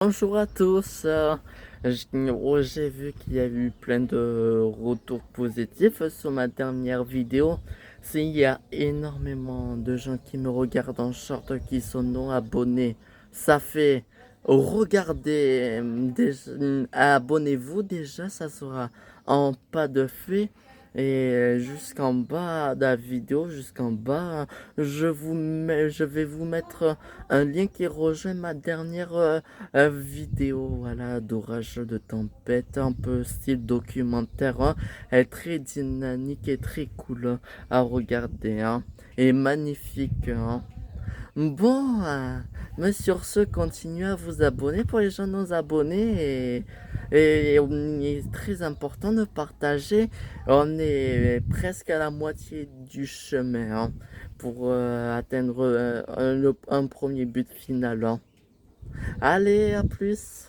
Bonjour à tous. J'ai vu qu'il y a eu plein de retours positifs sur ma dernière vidéo. Il y a énormément de gens qui me regardent en short qui sont non abonnés. Ça fait regardez, abonnez-vous déjà, ça sera en pas de fait. Et jusqu'en bas de la vidéo, jusqu'en bas, je vais vous mettre un lien qui rejoint ma dernière vidéo, voilà, d'orage, de tempête, un peu style documentaire, hein. Elle est très dynamique et très cool à regarder, hein, et magnifique, hein. Bon, mais sur ce, continuez à vous abonner pour les gens non abonnés et il est très important de partager. On est presque à la moitié du chemin, hein, pour atteindre un premier but final, hein. Allez, à plus!